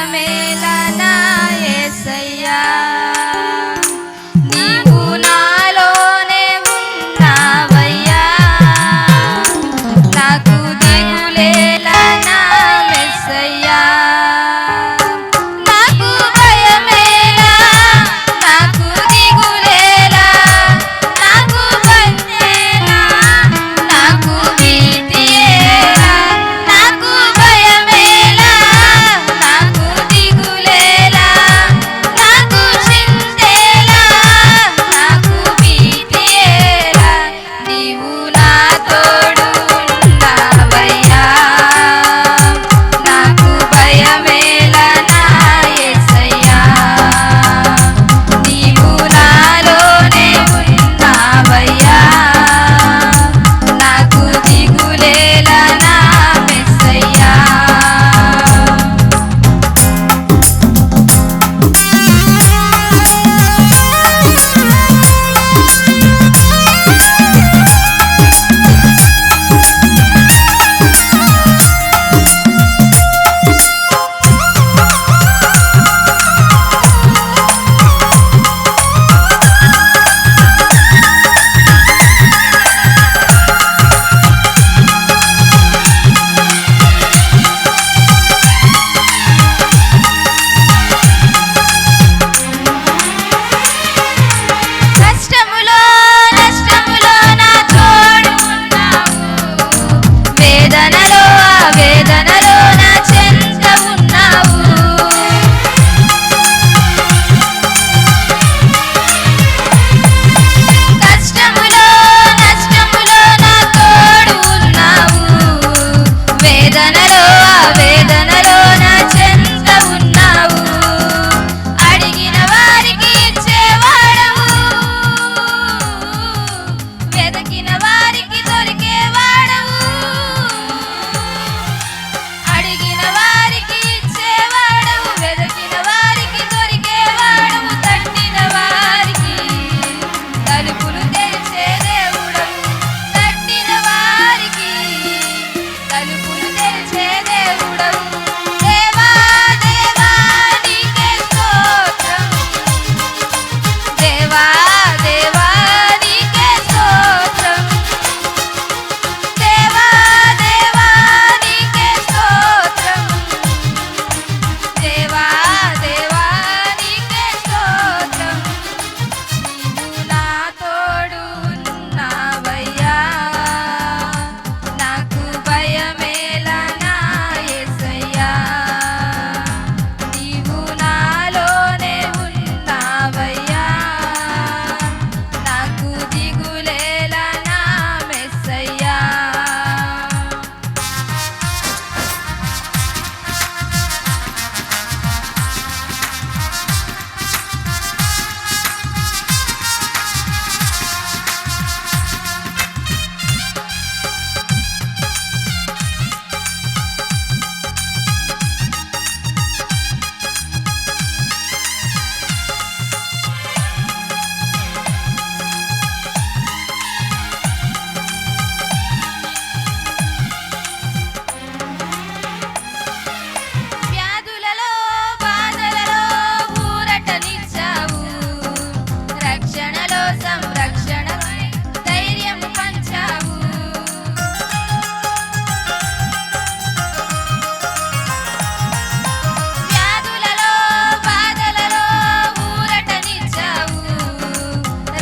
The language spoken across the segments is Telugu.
భయమేలనా యేసయ్యా నీవు నాలోనే ఉన్నావయ్యా నాకు దిగులేలనా యేసయ్యా నాకు భయమేలా నాకు దిగులేలా నాకు భయమేలా నాకు భీతియేలా నాకు భయమేలా నాకు దిగులేలా నాకు చింతేలా నాకు భీతియేలా నీవు నా తోడు ఉన్నావయ్యా నాకు భయమేలా నా యేసయ్యా నీవు నాలోనే ఉన్నావయ్యా నాకు దిగులేలా నా మెస్సయ్యా కష్టములో నష్టములో నా తోడు ఉన్నావు వేదనలో ఆ వేదనలో నా చెంత ఉన్నావు కష్టములో నష్టములో నా తోడు ఉన్నావు వేదనలో ఆ వేదనలో నా చెంత ఉన్నావు అడిగిన వారికి ఇచ్చేవాడవు వెదకిన వారికి దొరికేవాడవు అడిగిన వారికి ఇచ్చేవాడవు వెదకిన వారికి దొరికేవాడవు తట్టిన వారికి తలుపులు తెరిచే దేవుడవు తట్టిన వారికి తలుపులు తెరిచే దేవుడవు దేవా దేవా నీకే స్తోత్రం దేవా దేవా నీకే స్తోత్రం దేవా దేవా నీకే స్తోత్రం దేవా దేవా నీకే స్తోత్రం నీవు నా తోడు ఉన్నావయ్యా నాకు భయమేలా నా యేసయ్యా నీవు నాలోనే ఉన్నావయ్యా నాకు దిగులేలా నా మెస్సయ్యా వ్యాధులలో బాధలలో ఊరటనిచ్చావు రక్షణలో సంరక్షణమై ధైర్యం పంచావు వ్యాధులలో బాధలలో ఊరటనిచ్చావు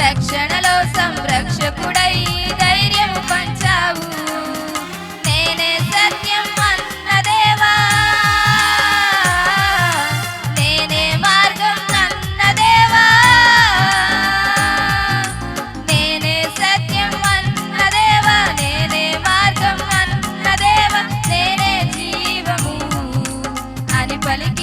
రక్షణలో సంరక్షకుడై ధైర్యం పంచావు నేనే సత్యం అన్న దేవా నేనే మార్గం అన్న దేవా నేనే సత్యం అన్న దేవా నేనే మార్గం అన్న దేవా నేనే జీవము అని పలికి